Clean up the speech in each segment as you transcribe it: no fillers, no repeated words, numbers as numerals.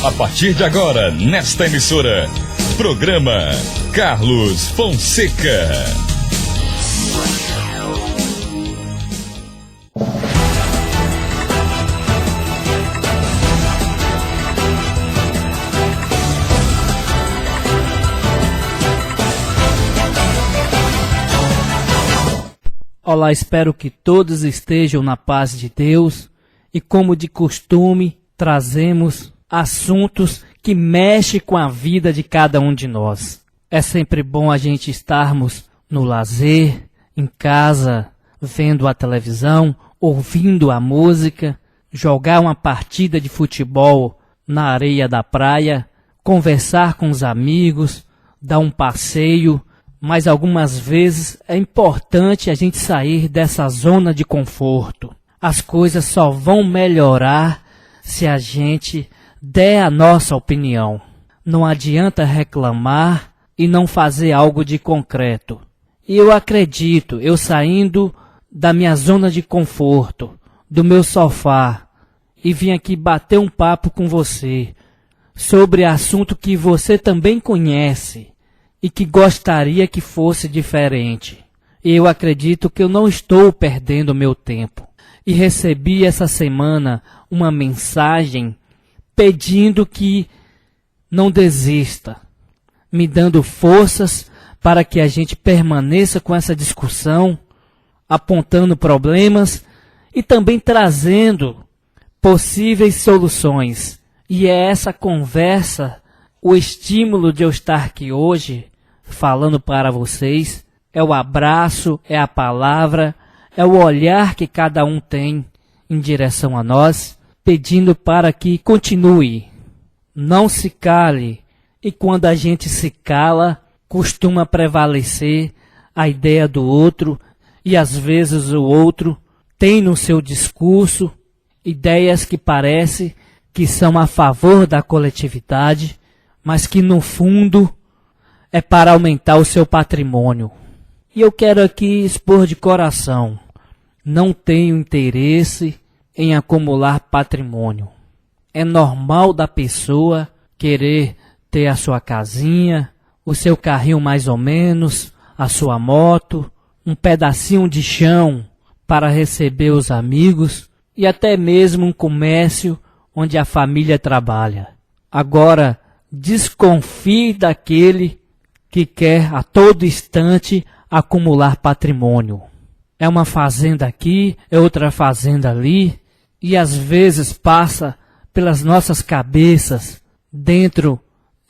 A partir de agora, nesta emissora, programa Carlos Fonseca. Olá, espero que todos estejam na paz de Deus e, como de costume, trazemos assuntos que mexem com a vida de cada um de nós. É sempre bom a gente estarmos no lazer, em casa, vendo a televisão, ouvindo a música, jogar uma partida de futebol na areia da praia, conversar com os amigos, dar um passeio. Mas algumas vezes é importante a gente sair dessa zona de conforto. As coisas só vão melhorar se a gente der a nossa opinião. Não adianta reclamar e não fazer algo de concreto. E eu acredito, eu saindo da minha zona de conforto, do meu sofá, e vim aqui bater um papo com você sobre assunto que você também conhece e que gostaria que fosse diferente. Eu acredito que eu não estou perdendo meu tempo. E recebi essa semana uma mensagem pedindo que não desista, me dando forças para que a gente permaneça com essa discussão, apontando problemas e também trazendo possíveis soluções. E é essa conversa, o estímulo de eu estar aqui hoje, falando para vocês, é o abraço, é a palavra, é o olhar que cada um tem em direção a nós, pedindo para que continue, não se cale. E quando a gente se cala, costuma prevalecer a ideia do outro, e às vezes o outro tem no seu discurso ideias que parece que são a favor da coletividade, mas que no fundo é para aumentar o seu patrimônio. E eu quero aqui expor de coração, não tenho interesse em acumular patrimônio. É normal da pessoa querer ter a sua casinha, o seu carrinho mais ou menos, a sua moto, um pedacinho de chão para receber os amigos e até mesmo um comércio onde a família trabalha. Agora, desconfie daquele que quer a todo instante acumular patrimônio. É uma fazenda aqui, é outra fazenda ali, e às vezes passa pelas nossas cabeças dentro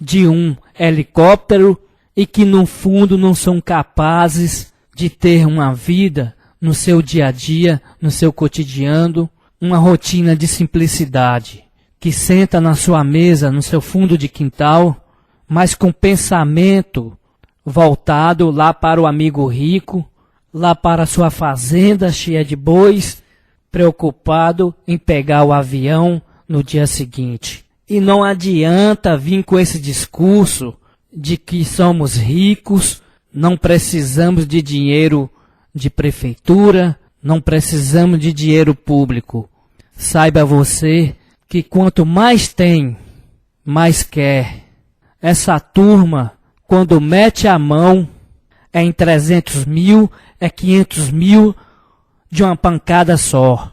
de um helicóptero e que no fundo não são capazes de ter uma vida no seu dia a dia, no seu cotidiano, uma rotina de simplicidade, que senta na sua mesa, no seu fundo de quintal, mas com pensamento voltado lá para o amigo rico, lá para a sua fazenda cheia de bois, preocupado em pegar o avião no dia seguinte. E não adianta vir com esse discurso de que somos ricos, não precisamos de dinheiro de prefeitura, não precisamos de dinheiro público. Saiba você que quanto mais tem, mais quer. Essa turma, quando mete a mão, é em 300 mil, é 500 mil de uma pancada só.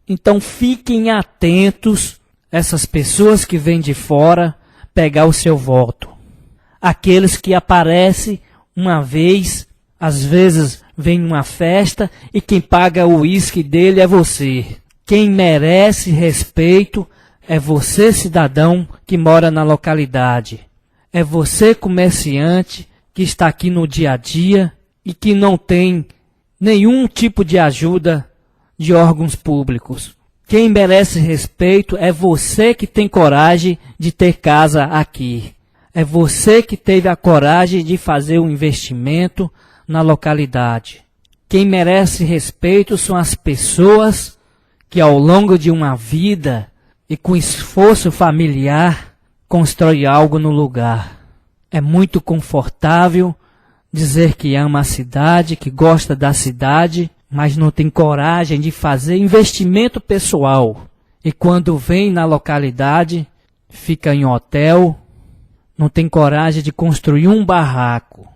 Então fiquem atentos, essas pessoas que vêm de fora, pegar o seu voto. Aqueles que aparecem uma vez, às vezes vem numa festa e quem paga o uísque dele é você. Quem merece respeito é você, cidadão, que mora na localidade. É você, comerciante, que está aqui no dia a dia e que não tem nenhum tipo de ajuda de órgãos públicos. Quem merece respeito é você que tem coragem de ter casa aqui. É você que teve a coragem de fazer um investimento na localidade. Quem merece respeito são as pessoas que ao longo de uma vida e com esforço familiar constrói algo no lugar. É muito confortável dizer que ama a cidade, que gosta da cidade, mas não tem coragem de fazer investimento pessoal. E quando vem na localidade, fica em hotel, não tem coragem de construir um barraco.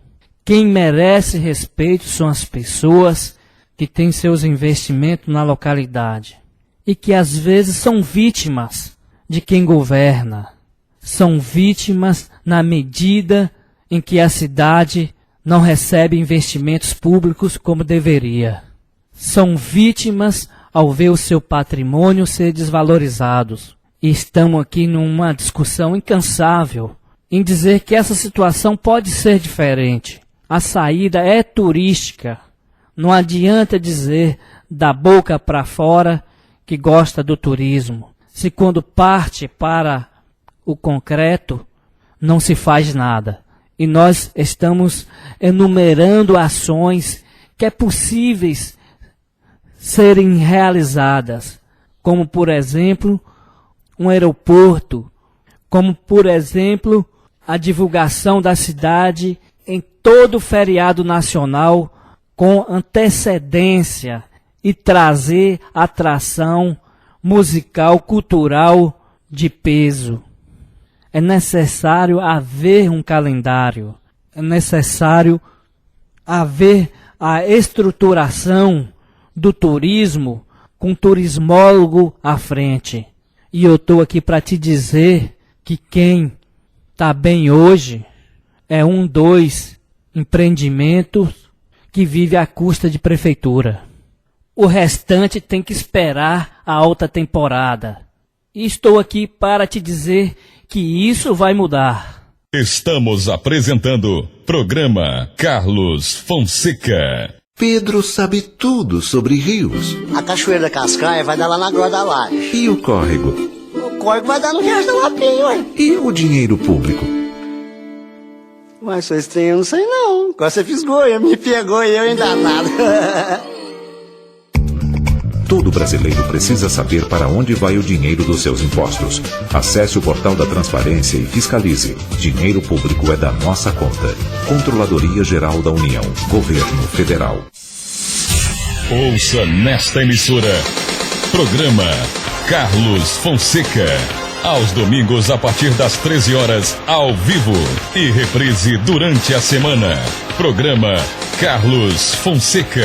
Quem merece respeito são as pessoas que têm seus investimentos na localidade e que às vezes são vítimas de quem governa. São vítimas na medida em que a cidade não recebe investimentos públicos como deveria. São vítimas ao ver o seu patrimônio ser desvalorizado. E estamos aqui numa discussão incansável em dizer que essa situação pode ser diferente. A saída é turística. Não adianta dizer da boca para fora que gosta do turismo, se quando parte para o concreto não se faz nada. E nós estamos enumerando ações que é possíveis serem realizadas, como por exemplo um aeroporto, como por exemplo a divulgação da cidade em todo feriado nacional com antecedência e trazer atração musical, cultural de peso. É necessário haver um calendário, é necessário haver a estruturação do turismo com turismólogo à frente. E eu estou aqui para te dizer que quem está bem hoje é 2 empreendimentos que vive à custa de prefeitura. O restante tem que esperar a alta temporada. E estou aqui para te dizer que isso vai mudar. Estamos apresentando programa Carlos Fonseca. Pedro sabe tudo sobre rios. A Cachoeira da Cascaia vai dar lá na Groa da Laje. E o córrego? O córrego vai dar no Riacho da Lapinha, ué. E o dinheiro público? Mas sou estranho, eu não sei não. Agora você fisgou, me pegou e eu ainda nada. Todo brasileiro precisa saber para onde vai o dinheiro dos seus impostos. Acesse o portal da Transparência e fiscalize. Dinheiro público é da nossa conta. Controladoria Geral da União. Governo Federal. Ouça nesta emissora programa Carlos Fonseca. Aos domingos a partir das 13 horas, ao vivo. E reprise durante a semana. Programa Carlos Fonseca.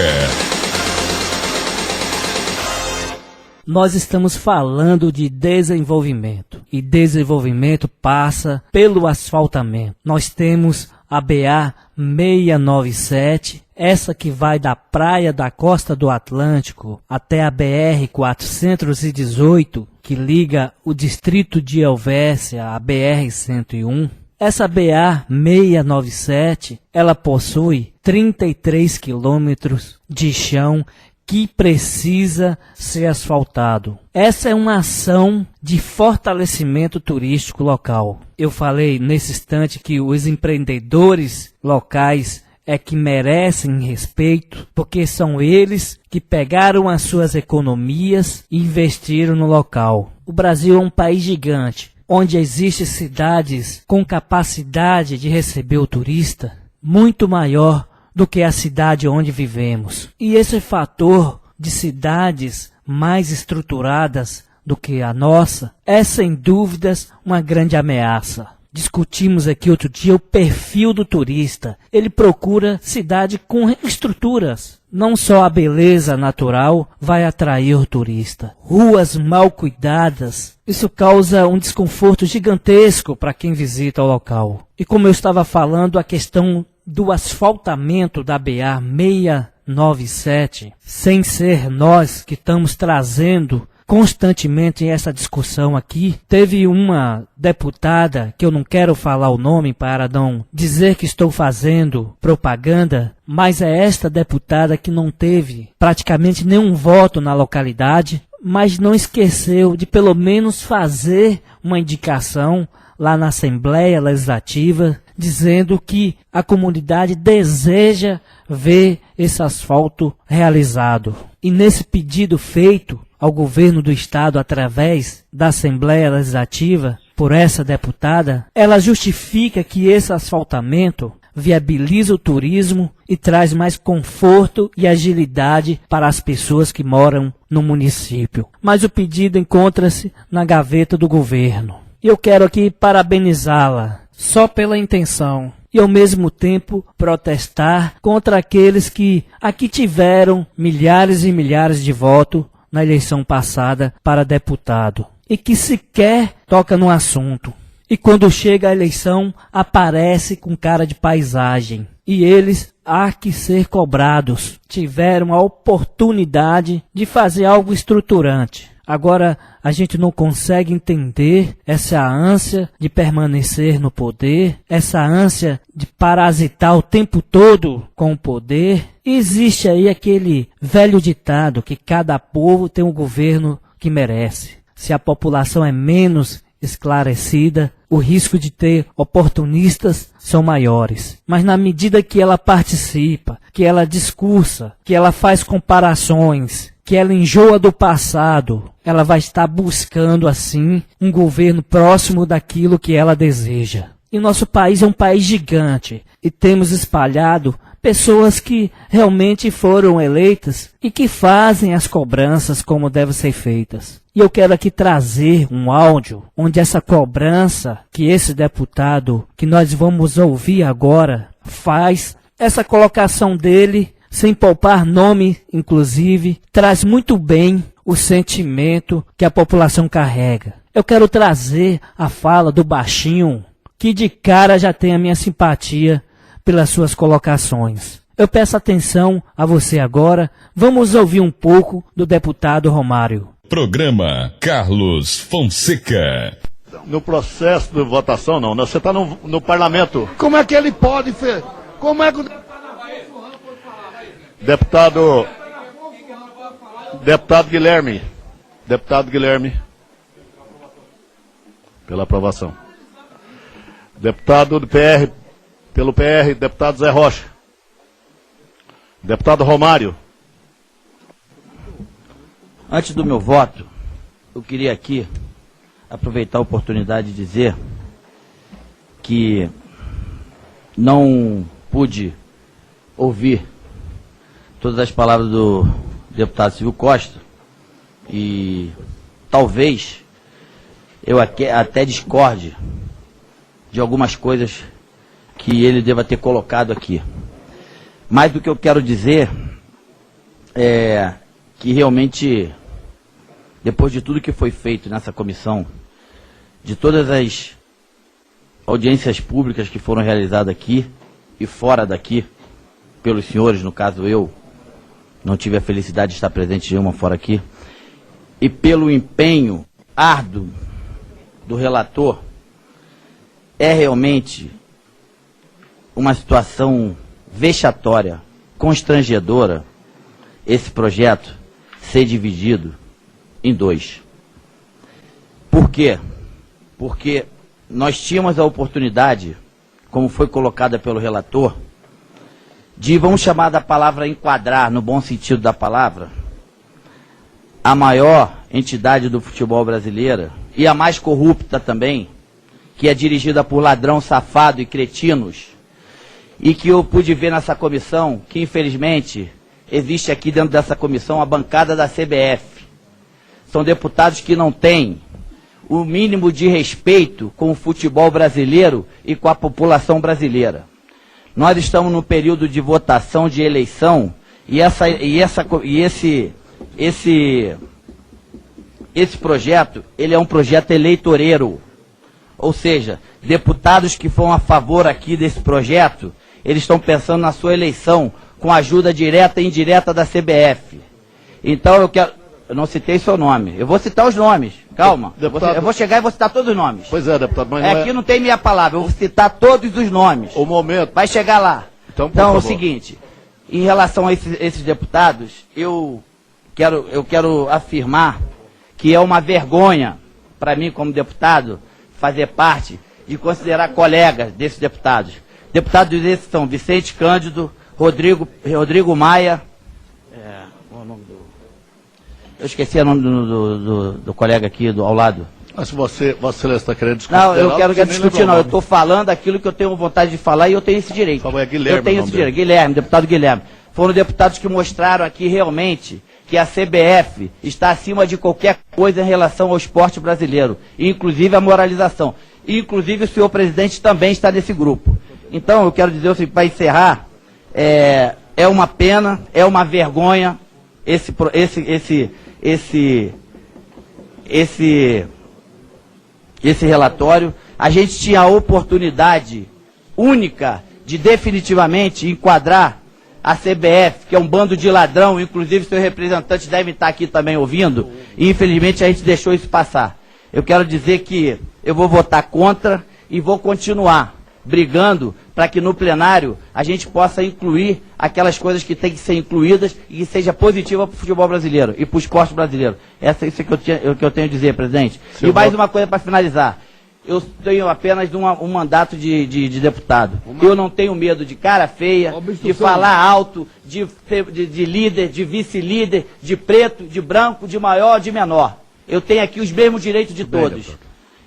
Nós estamos falando de desenvolvimento. E desenvolvimento passa pelo asfaltamento. Nós temos a BA 697, essa que vai da praia da costa do Atlântico até a BR 418, que liga o distrito de Helvécia à BR 101. Essa BA 697, ela possui 33 quilômetros de chão que precisa ser asfaltado. Essa é uma ação de fortalecimento turístico local. Eu falei nesse instante que os empreendedores locais é que merecem respeito, porque são eles que pegaram as suas economias e investiram no local. O Brasil é um país gigante, onde existem cidades com capacidade de receber o turista muito maior do que a cidade onde vivemos. E esse fator de cidades mais estruturadas do que a nossa é sem dúvidas uma grande ameaça. Discutimos aqui outro dia o perfil do turista. Ele procura cidade com estruturas. Não só a beleza natural vai atrair o turista. Ruas mal cuidadas. Isso causa um desconforto gigantesco para quem visita o local. E como eu estava falando, a questão do asfaltamento da BA 697, sem ser nós que estamos trazendo constantemente essa discussão aqui. Teve uma deputada, que eu não quero falar o nome para não dizer que estou fazendo propaganda, mas é esta deputada que não teve praticamente nenhum voto na localidade, mas não esqueceu de pelo menos fazer uma indicação lá na Assembleia Legislativa, dizendo que a comunidade deseja ver esse asfalto realizado. E nesse pedido feito ao governo do estado através da Assembleia Legislativa por essa deputada, ela justifica que esse asfaltamento viabiliza o turismo e traz mais conforto e agilidade para as pessoas que moram no município. Mas o pedido encontra-se na gaveta do governo. E eu quero aqui parabenizá-la, só pela intenção. E ao mesmo tempo protestar contra aqueles que aqui tiveram milhares e milhares de votos na eleição passada para deputado. E que sequer toca no assunto. E quando chega a eleição, aparece com cara de paisagem. E eles, há que ser cobrados, tiveram a oportunidade de fazer algo estruturante. Agora, a gente não consegue entender essa ânsia de permanecer no poder, essa ânsia de parasitar o tempo todo com o poder. E existe aí aquele velho ditado que cada povo tem um governo que merece. Se a população é menos esclarecida, o risco de ter oportunistas são maiores. Mas na medida que ela participa, que ela discursa, que ela faz comparações, que ela enjoa do passado, ela vai estar buscando assim um governo próximo daquilo que ela deseja. E nosso país é um país gigante e temos espalhado pessoas que realmente foram eleitas e que fazem as cobranças como devem ser feitas. E eu quero aqui trazer um áudio onde essa cobrança que esse deputado que nós vamos ouvir agora faz, essa colocação dele, sem poupar nome inclusive, traz muito bem o sentimento que a população carrega. Eu quero trazer a fala do baixinho, que de cara já tem a minha simpatia pelas suas colocações. Eu peço atenção a você agora. Vamos ouvir um pouco do deputado Romário. Programa Carlos Fonseca. No processo de votação, não. Você está no parlamento. Como é que ele pode... Como é que... Deputado Guilherme. Deputado Guilherme. Pela aprovação. Deputado do PR... Pelo PR, deputado Zé Rocha. Deputado Romário. Antes do meu voto, eu queria aqui aproveitar a oportunidade de dizer que não pude ouvir todas as palavras do deputado Silvio Costa e talvez eu até discorde de algumas coisas que ele deva ter colocado aqui. Mas do que eu quero dizer é que realmente, depois de tudo que foi feito nessa comissão, de todas as audiências públicas que foram realizadas aqui e fora daqui, pelos senhores, no caso eu, não tive a felicidade de estar presente em uma fora aqui, e pelo empenho árduo do relator, é realmente uma situação vexatória, constrangedora, esse projeto ser dividido em dois. Por quê? Porque nós tínhamos a oportunidade, como foi colocada pelo relator, de, vamos chamar da palavra enquadrar, no bom sentido da palavra, a maior entidade do futebol brasileiro e a mais corrupta também, que é dirigida por ladrão, safado e cretinos, e que eu pude ver nessa comissão, que infelizmente existe aqui dentro dessa comissão a bancada da CBF. São deputados que não têm o mínimo de respeito com o futebol brasileiro e com a população brasileira. Nós estamos no período de votação, de eleição, e esse projeto, ele é um projeto eleitoreiro. Ou seja, deputados que foram a favor aqui desse projeto, eles estão pensando na sua eleição, com a ajuda direta e indireta da CBF. Então eu quero... Eu não citei seu nome. Eu vou citar os nomes. Calma. Deputado... Eu vou chegar e vou citar todos os nomes. Pois é, deputado, mas aqui não tem minha palavra. Eu vou citar todos os nomes. O momento... Vai chegar lá. Então é o seguinte. Em relação a esses deputados, eu quero afirmar que é uma vergonha para mim, como deputado, fazer parte e considerar colegas desses deputados. Deputados desses são Vicente Cândido, Rodrigo Maia, qual é o nome do... Eu esqueci o nome do colega aqui ao lado. Mas se Vossa Excelência está querendo discutir... Não, eu quero discutir não, eu estou falando aquilo que eu tenho vontade de falar e eu tenho esse direito. Por favor, é Guilherme. Eu tenho esse direito, Guilherme, deputado Guilherme. Foram deputados que mostraram aqui realmente que a CBF está acima de qualquer coisa em relação ao esporte brasileiro, inclusive a moralização. Inclusive o senhor presidente também está nesse grupo. Então eu quero dizer assim, para encerrar, é uma pena, é uma vergonha esse relatório. A gente tinha a oportunidade única de definitivamente enquadrar a CBF, que é um bando de ladrão, inclusive seus representantes devem estar aqui também ouvindo, e infelizmente a gente deixou isso passar. Eu quero dizer que eu vou votar contra e vou continuar brigando para que no plenário a gente possa incluir aquelas coisas que têm que ser incluídas e que seja positiva para o futebol brasileiro e para o esporte brasileiro. Isso é que eu tenho a dizer, presidente. E mais uma coisa para finalizar. Eu tenho apenas um mandato de deputado. Eu não tenho medo de cara feia, de falar alto, de líder, de vice-líder, de preto, de branco, de maior, de menor. Eu tenho aqui os mesmos direitos de todos.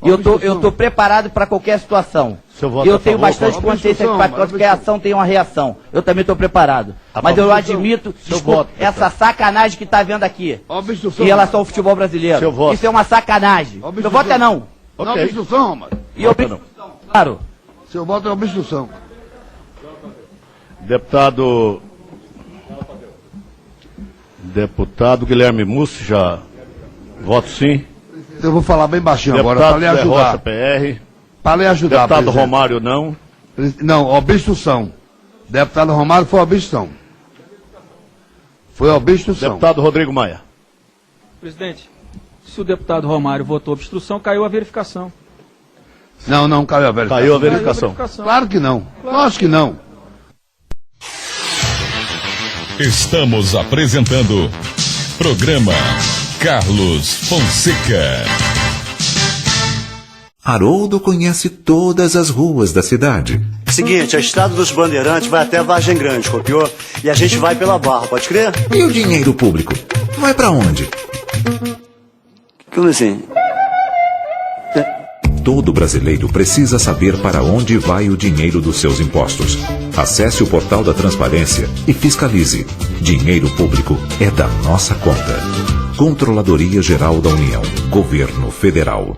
E eu estou preparado para qualquer situação. Eu tenho bastante consciência que para qualquer ação tem uma reação. Eu também estou preparado. Mas eu admito essa sacanagem que está havendo aqui em relação ao futebol brasileiro. Isso é uma sacanagem. Meu voto é não. Não é obstrução, Romário. E obstrução, claro. Seu voto é obstrução. Deputado Guilherme Mussi, já voto sim. Eu vou falar bem baixinho agora, para lhe Deputado Zé ajudar. Rocha, PR. Para lhe ajudar, Deputado presidente. Romário, não. Não, obstrução. Deputado Romário foi obstrução. Foi obstrução. Deputado Rodrigo Maia. Presidente, se o deputado Romário votou obstrução, caiu a verificação. Não caiu a verificação. Caiu a verificação. Claro que não. Lógico que não. Estamos apresentando Programa Carlos Fonseca. Haroldo conhece todas as ruas da cidade. Seguinte, a Estrada dos Bandeirantes vai até Vargem Grande, copiou? E a gente vai pela Barra, pode crer? E o dinheiro público? Vai pra onde? Como assim? Todo brasileiro precisa saber para onde vai o dinheiro dos seus impostos. Acesse o portal da Transparência e fiscalize. Dinheiro público é da nossa conta. Controladoria Geral da União. Governo Federal.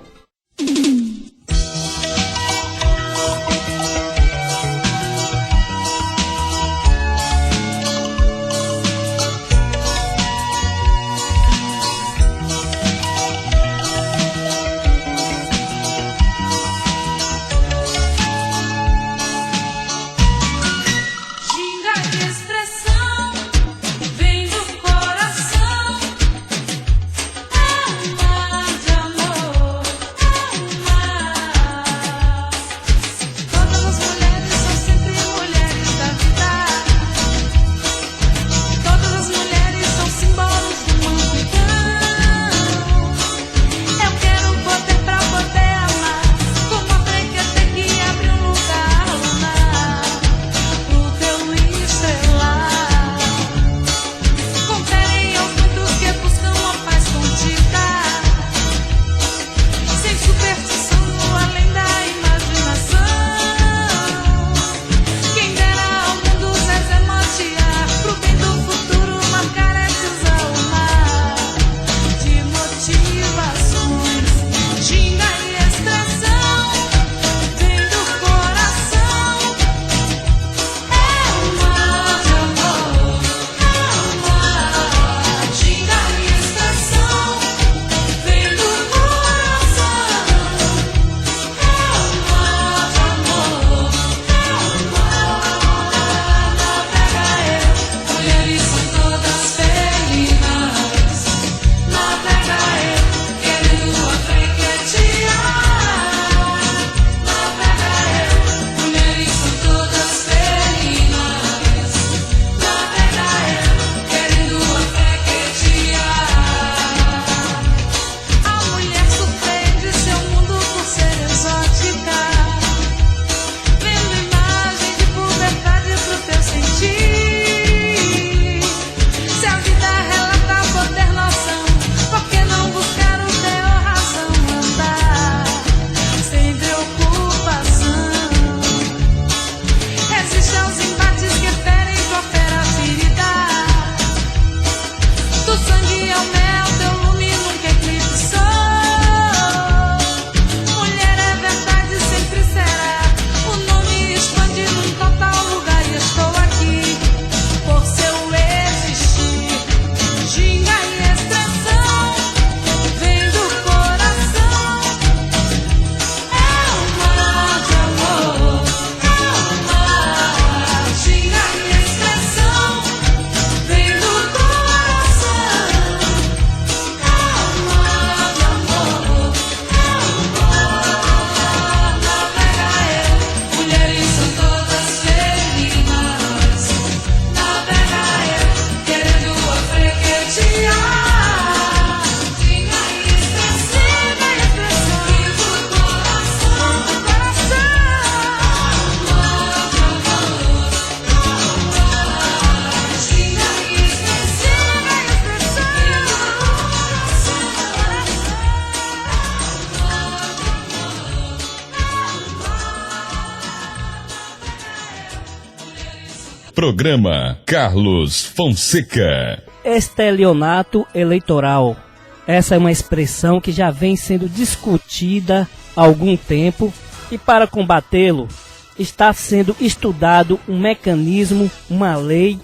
Programa Carlos Fonseca. Estelionato eleitoral. Essa é uma expressão que já vem sendo discutida há algum tempo e para combatê-lo está sendo estudado um mecanismo, uma lei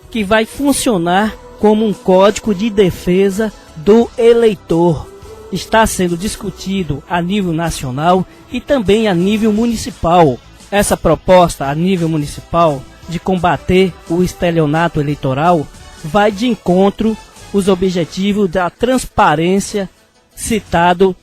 que vai funcionar como um código de defesa do eleitor. Está sendo discutido a nível nacional e também a nível municipal. Essa proposta a nível municipal de combater o estelionato eleitoral vai de encontro os objetivos da transparência citado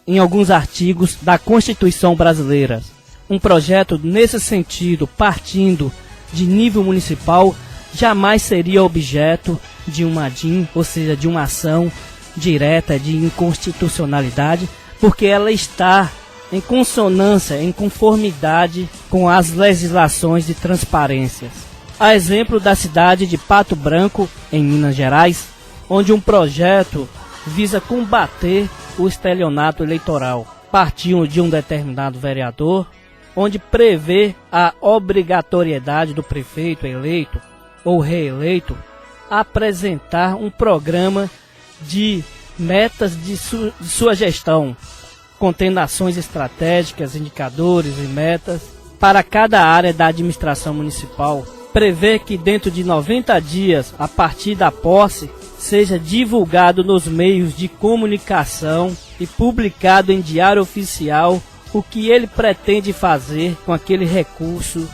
em alguns artigos da Constituição brasileira. Um projeto nesse sentido, partindo de nível municipal, jamais seria objeto de uma DIN, ou seja, de uma ação direta de inconstitucionalidade, porque ela está em consonância, em conformidade com as legislações de transparência. A exemplo da cidade de Pato Branco, em Minas Gerais, onde um projeto visa combater o estelionato eleitoral. Partiu de um determinado vereador, onde prevê a obrigatoriedade do prefeito eleito ou reeleito apresentar um programa de metas de sua gestão, contendo ações estratégicas, indicadores e metas para cada área da administração municipal. Prevê que dentro de 90 dias, a partir da posse, seja divulgado nos meios de comunicação e publicado em diário oficial o que ele pretende fazer com aquele recurso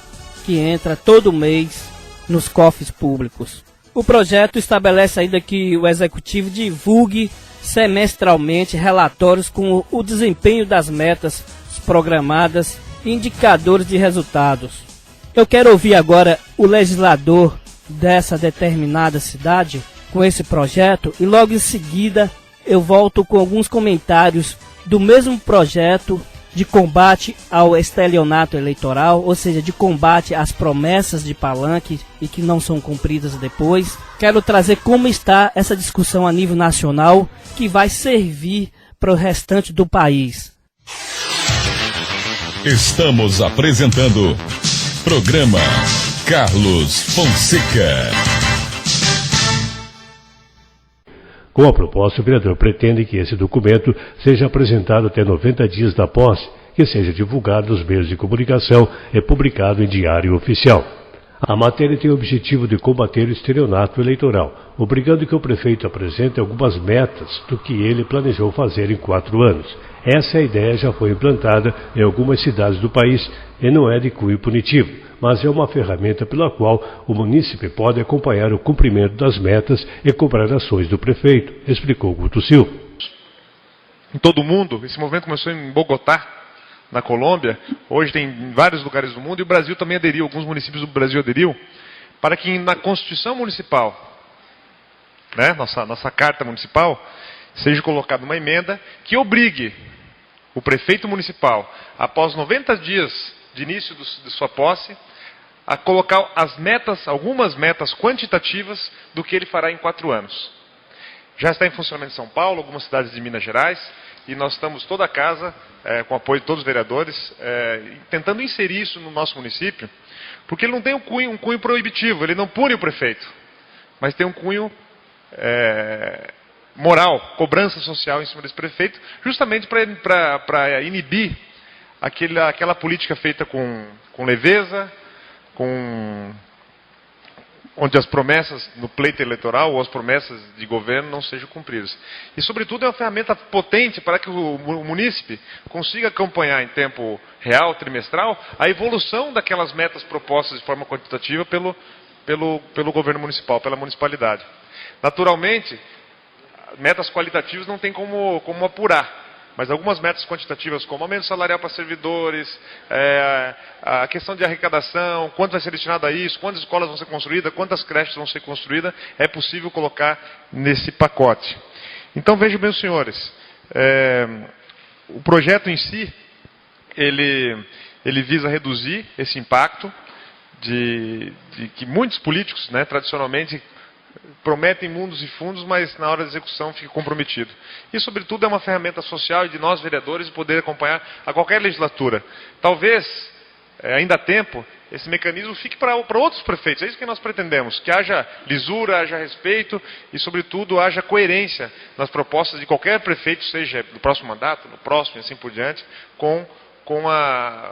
que entra todo mês nos cofres públicos. O projeto estabelece ainda que o Executivo divulgue semestralmente relatórios com o desempenho das metas programadas e indicadores de resultados. Eu quero ouvir agora o legislador dessa determinada cidade com esse projeto e logo em seguida eu volto com alguns comentários do mesmo projeto de combate ao estelionato eleitoral, ou seja, de combate às promessas de palanque e que não são cumpridas depois. Quero trazer como está essa discussão a nível nacional que vai servir para o restante do país. Estamos apresentando Programa Carlos Fonseca. Com a proposta, o vereador pretende que esse documento seja apresentado até 90 dias da posse, que seja divulgado nos meios de comunicação e publicado em diário oficial. A matéria tem o objetivo de combater o estelionato eleitoral, obrigando que o prefeito apresente algumas metas do que ele planejou fazer em 4 anos. Essa ideia já foi implantada em algumas cidades do país e não é de cunho punitivo, mas é uma ferramenta pela qual o munícipe pode acompanhar o cumprimento das metas e cobrar ações do prefeito, explicou Guto Silva. Em todo o mundo, esse movimento começou em Bogotá, na Colômbia, hoje tem em vários lugares do mundo, e o Brasil também aderiu, alguns municípios do Brasil aderiu, para que na Constituição Municipal, né, nossa Carta Municipal, seja colocada uma emenda que obrigue o prefeito municipal, após 90 dias de início de sua posse, a colocar algumas metas quantitativas do que ele fará em 4 anos. Já está em funcionamento em São Paulo, algumas cidades de Minas Gerais, e nós estamos toda a casa, com o apoio de todos os vereadores, tentando inserir isso no nosso município, porque ele não tem um cunho proibitivo, ele não pune o prefeito, mas tem um cunho moral, cobrança social em cima desse prefeito, justamente para inibir aquela política feita com leveza, onde as promessas no pleito eleitoral ou as promessas de governo não sejam cumpridas. E, sobretudo, é uma ferramenta potente para que o munícipe consiga acompanhar em tempo real, trimestral, a evolução daquelas metas propostas de forma quantitativa pelo governo municipal, pela municipalidade. Naturalmente, metas qualitativas não tem como apurar. Mas algumas metas quantitativas, como aumento salarial para servidores, a questão de arrecadação, quanto vai ser destinado a isso, quantas escolas vão ser construídas, quantas creches vão ser construídas, é possível colocar nesse pacote. Então vejam bem, os senhores, o projeto em si, ele visa reduzir esse impacto de que muitos políticos, né, tradicionalmente, prometem mundos e fundos, mas na hora da execução fica comprometido. E, sobretudo, é uma ferramenta social e de nós, vereadores, poder acompanhar a qualquer legislatura. Talvez, ainda há tempo, esse mecanismo fique para outros prefeitos. É isso que nós pretendemos, que haja lisura, haja respeito e, sobretudo, haja coerência nas propostas de qualquer prefeito, seja no próximo mandato, no próximo e assim por diante, com uma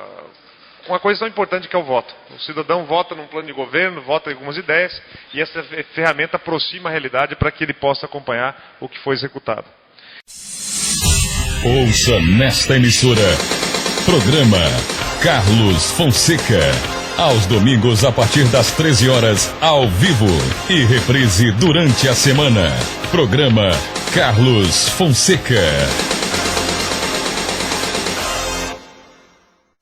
coisa tão importante que é o voto. O cidadão vota num plano de governo, vota em algumas ideias, e essa ferramenta aproxima a realidade para que ele possa acompanhar o que foi executado. Ouça nesta emissora, programa Carlos Fonseca, aos domingos a partir das 13 horas, ao vivo, e reprise durante a semana. Programa Carlos Fonseca.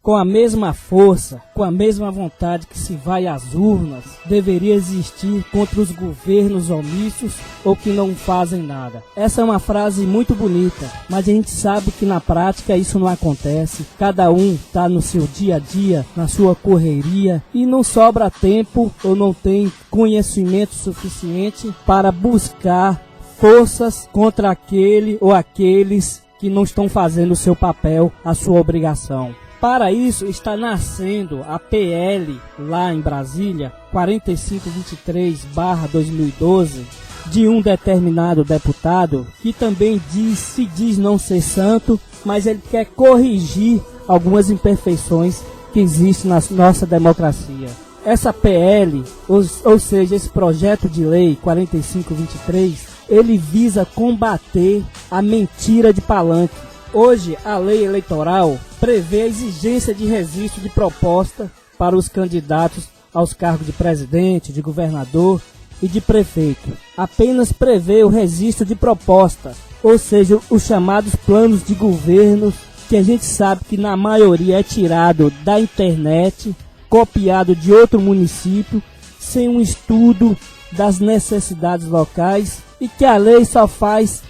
Com a mesma força, com a mesma vontade que se vai às urnas, deveria existir contra os governos omissos ou que não fazem nada. Essa é uma frase muito bonita, mas a gente sabe que na prática isso não acontece. Cada um está no seu dia a dia, na sua correria, e não sobra tempo ou não tem conhecimento suficiente para buscar forças contra aquele ou aqueles que não estão fazendo o seu papel, a sua obrigação. Para isso, está nascendo a PL, lá em Brasília, 4523/2012, de um determinado deputado, que também se diz não ser santo, mas ele quer corrigir algumas imperfeições que existem na nossa democracia. Essa PL, ou seja, esse projeto de lei 4523, ele visa combater a mentira de palanque. Hoje, a lei eleitoral prevê a exigência de registro de proposta para os candidatos aos cargos de presidente, de governador e de prefeito. Apenas prevê o registro de proposta, ou seja, os chamados planos de governo, que a gente sabe que na maioria é tirado da internet, copiado de outro município, sem um estudo das necessidades locais, e que a lei só faz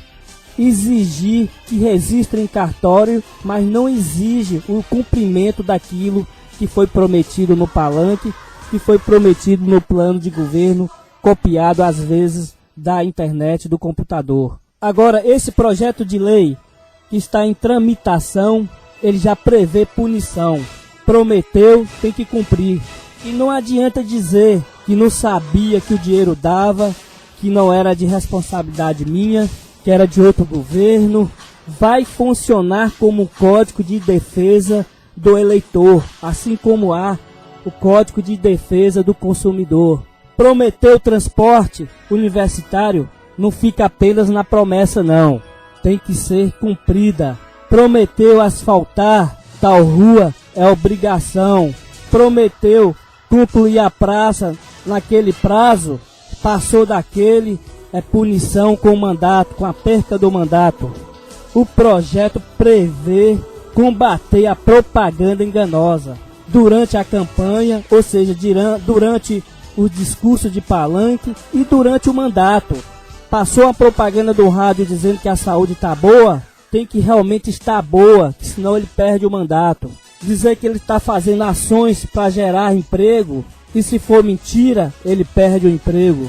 exigir que registre em cartório, mas não exige o cumprimento daquilo que foi prometido no palanque, que foi prometido no plano de governo, copiado às vezes da internet, do computador. Agora, esse projeto de lei que está em tramitação, ele já prevê punição. Prometeu, tem que cumprir. E não adianta dizer que não sabia que o dinheiro dava, que não era de responsabilidade minha, que era de outro governo. Vai funcionar como um código de defesa do eleitor, assim como há o código de defesa do consumidor. Prometeu transporte universitário, não fica apenas na promessa não, tem que ser cumprida. Prometeu asfaltar tal rua, é obrigação. Prometeu concluir a praça naquele prazo, passou daquele, é punição com o mandato, com a perca do mandato. O projeto prevê combater a propaganda enganosa durante a campanha, ou seja, durante o discurso de palanque e durante o mandato. Passou a propaganda do rádio dizendo que a saúde está boa, tem que realmente estar boa, senão ele perde o mandato. Dizer que ele está fazendo ações para gerar emprego, e se for mentira, ele perde o emprego.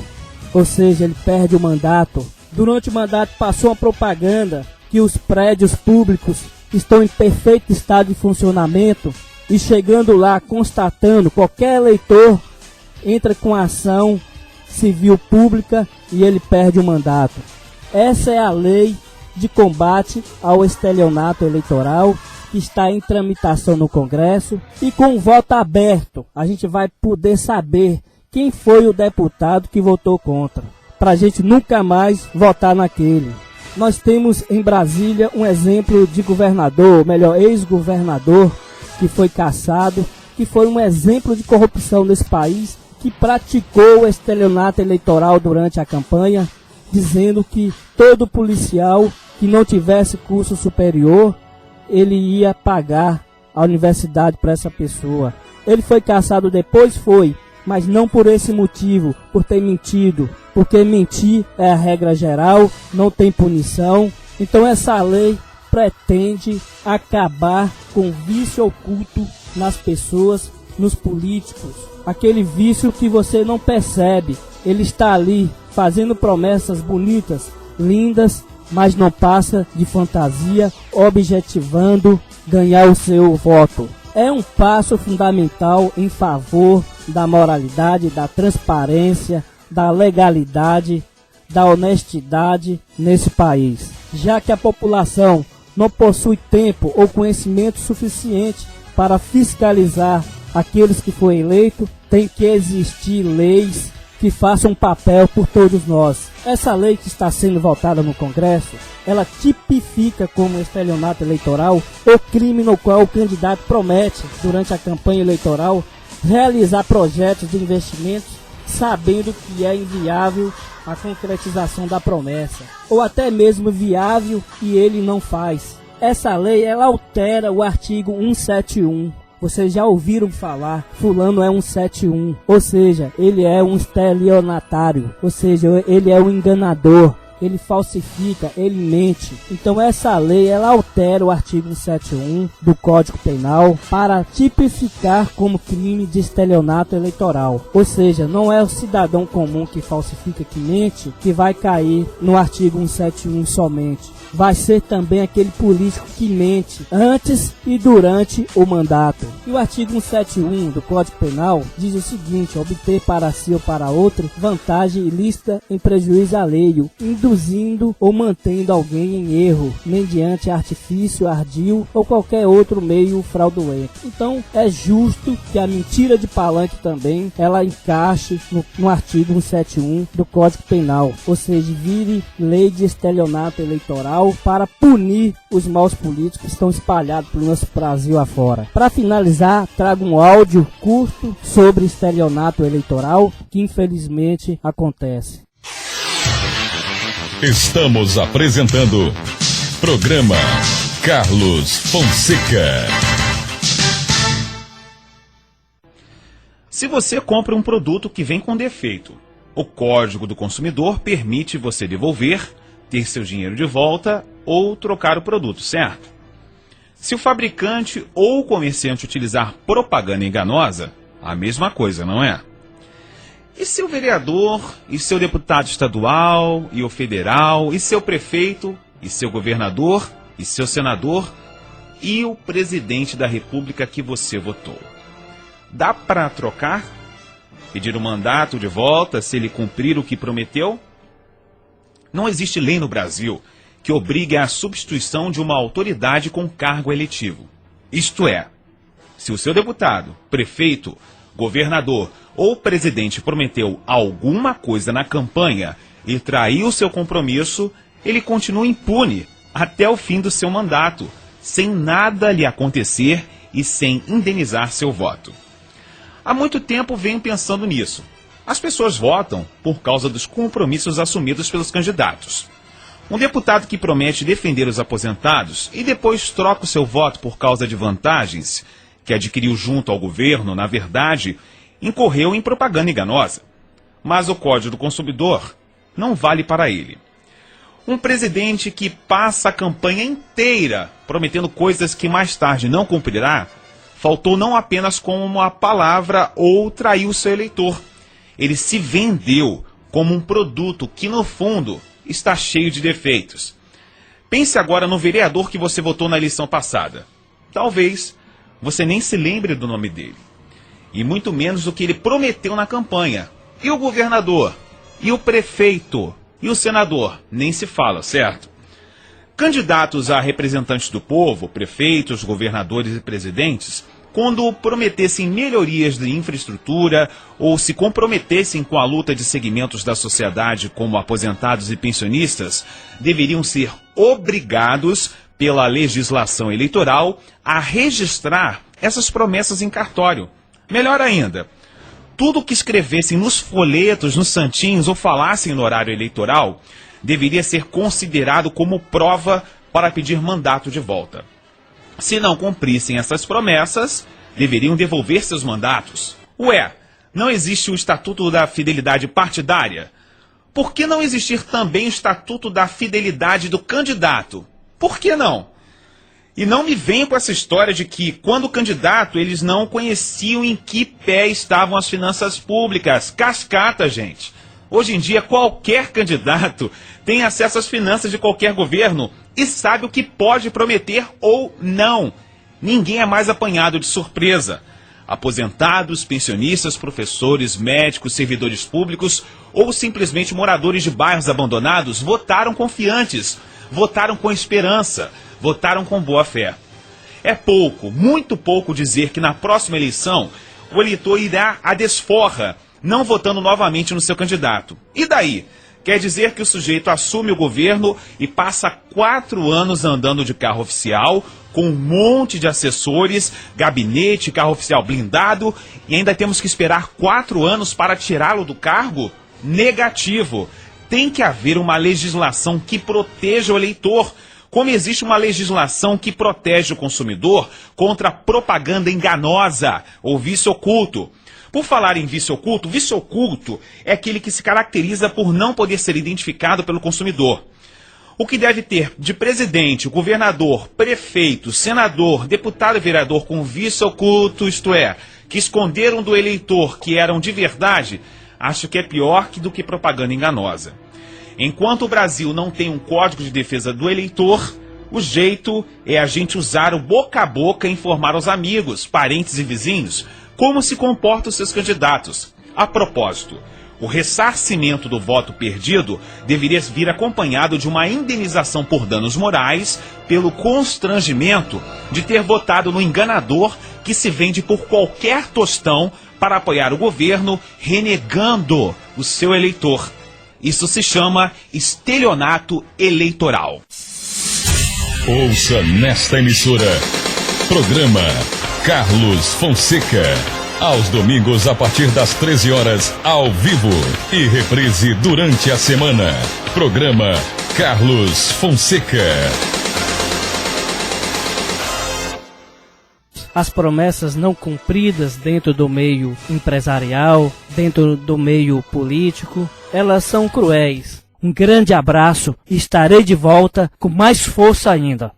Ou seja, ele perde o mandato. Durante o mandato passou uma propaganda que os prédios públicos estão em perfeito estado de funcionamento, e chegando lá, constatando, qualquer eleitor entra com ação civil pública e ele perde o mandato. Essa é a lei de combate ao estelionato eleitoral, que está em tramitação no Congresso, e com o voto aberto a gente vai poder saber quem foi o deputado que votou contra, para a gente nunca mais votar naquele. Nós temos em Brasília um exemplo de governador, ou melhor, ex-governador, que foi cassado, que foi um exemplo de corrupção nesse país, que praticou o estelionato eleitoral durante a campanha, dizendo que todo policial que não tivesse curso superior, ele ia pagar a universidade para essa pessoa. Ele foi cassado depois? Foi. Mas não por esse motivo, por ter mentido, porque mentir é a regra geral, não tem punição. Então essa lei pretende acabar com o vício oculto nas pessoas, nos políticos. Aquele vício que você não percebe, ele está ali fazendo promessas bonitas, lindas, mas não passa de fantasia, objetivando ganhar o seu voto. é um passo fundamental em favor da moralidade, da transparência, da legalidade, da honestidade nesse país, já que a população não possui tempo ou conhecimento suficiente para fiscalizar aqueles que foram eleitos, tem que existir leis que façam papel por todos nós. Essa lei que está sendo votada no Congresso, ela tipifica como estelionato eleitoral o crime no qual o candidato promete, durante a campanha eleitoral, realizar projetos de investimentos sabendo que é inviável a concretização da promessa, ou até mesmo viável e ele não faz. Essa lei, ela altera o artigo 171. Vocês já ouviram falar, fulano é 171, ou seja, ele é um estelionatário, ou seja, ele é um enganador, ele falsifica, ele mente. Então essa lei, ela altera o artigo 171 do Código Penal para tipificar como crime de estelionato eleitoral. Ou seja, não é o cidadão comum que falsifica, que mente, que vai cair no artigo 171 somente. Vai ser também aquele político que mente antes e durante o mandato. E o artigo 171 do Código Penal diz o seguinte: obter para si ou para outro vantagem ilícita em prejuízo alheio, induzindo ou mantendo alguém em erro, mediante artifício ardil ou qualquer outro meio fraudulento. Então é justo que a mentira de palanque também ela encaixe no artigo 171 do Código Penal, ou seja, vire lei de estelionato eleitoral para punir os maus políticos que estão espalhados pelo nosso Brasil afora. Para finalizar, trago um áudio curto sobre estelionato eleitoral que infelizmente acontece. Estamos apresentando programa Carlos Fonseca. Se você compra um produto que vem com defeito, o Código do Consumidor permite você devolver, ter seu dinheiro de volta ou trocar o produto, certo? Se o fabricante ou o comerciante utilizar propaganda enganosa, a mesma coisa, não é? E seu vereador, e seu deputado estadual, e o federal, e seu prefeito, e seu governador, e seu senador, e o presidente da república que você votou? Dá para trocar? Pedir o mandato de volta se ele cumprir o que prometeu? Não existe lei no Brasil que obrigue à substituição de uma autoridade com cargo eletivo. Isto é, se o seu deputado, prefeito, governador ou presidente prometeu alguma coisa na campanha e traiu seu compromisso, ele continua impune até o fim do seu mandato, sem nada lhe acontecer e sem indenizar seu voto. Há muito tempo venho pensando nisso. As pessoas votam por causa dos compromissos assumidos pelos candidatos. Um deputado que promete defender os aposentados e depois troca o seu voto por causa de vantagens que adquiriu junto ao governo, na verdade, incorreu em propaganda enganosa. Mas o Código do Consumidor não vale para ele. Um presidente que passa a campanha inteira prometendo coisas que mais tarde não cumprirá, faltou não apenas com uma palavra ou traiu seu eleitor. Ele se vendeu como um produto que, no fundo, está cheio de defeitos. Pense agora no vereador que você votou na eleição passada. Talvez você nem se lembre do nome dele, e muito menos do que ele prometeu na campanha. E o governador? E o prefeito? E o senador? Nem se fala, certo? Candidatos a representantes do povo, prefeitos, governadores e presidentes, quando prometessem melhorias de infraestrutura ou se comprometessem com a luta de segmentos da sociedade como aposentados e pensionistas, deveriam ser obrigados pela legislação eleitoral a registrar essas promessas em cartório. Melhor ainda, tudo que escrevessem nos folhetos, nos santinhos ou falassem no horário eleitoral deveria ser considerado como prova para pedir mandato de volta. Se não cumprissem essas promessas, deveriam devolver seus mandatos. Ué, não existe o Estatuto da Fidelidade Partidária? Por que não existir também o Estatuto da Fidelidade do Candidato? Por que não? E não me venham com essa história de que, quando candidato, eles não conheciam em que pé estavam as finanças públicas. Cascata, gente. Hoje em dia, qualquer candidato tem acesso às finanças de qualquer governo e sabe o que pode prometer ou não. Ninguém é mais apanhado de surpresa. Aposentados, pensionistas, professores, médicos, servidores públicos ou simplesmente moradores de bairros abandonados votaram confiantes, votaram com esperança, votaram com boa fé. É pouco, muito pouco dizer que na próxima eleição o eleitor irá à desforra, não votando novamente no seu candidato. E daí? Quer dizer que o sujeito assume o governo e passa 4 anos andando de carro oficial, com um monte de assessores, gabinete, carro oficial blindado, e ainda temos que esperar 4 anos para tirá-lo do cargo? Negativo. Tem que haver uma legislação que proteja o eleitor, como existe uma legislação que protege o consumidor contra propaganda enganosa ou vício oculto. Por falar em vício oculto é aquele que se caracteriza por não poder ser identificado pelo consumidor. O que deve ter de presidente, governador, prefeito, senador, deputado e vereador com vício oculto, isto é, que esconderam do eleitor que eram de verdade, acho que é pior do que propaganda enganosa. Enquanto o Brasil não tem um código de defesa do eleitor, o jeito é a gente usar o boca a boca e informar aos amigos, parentes e vizinhos como se comportam seus candidatos. A propósito, o ressarcimento do voto perdido deveria vir acompanhado de uma indenização por danos morais pelo constrangimento de ter votado no enganador que se vende por qualquer tostão para apoiar o governo, renegando o seu eleitor. Isso se chama estelionato eleitoral. Ouça nesta emissora, programa Carlos Fonseca. Aos domingos a partir das 13 horas, ao vivo. E reprise durante a semana. Programa Carlos Fonseca. As promessas não cumpridas dentro do meio empresarial, dentro do meio político, elas são cruéis. Um grande abraço e estarei de volta com mais força ainda.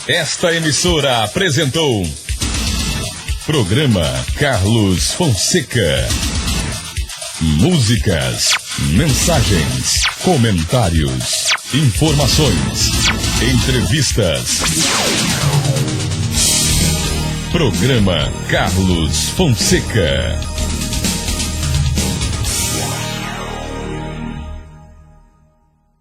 Esta emissora apresentou Programa Carlos Fonseca. Músicas, mensagens, comentários, informações, entrevistas. Programa Carlos Fonseca.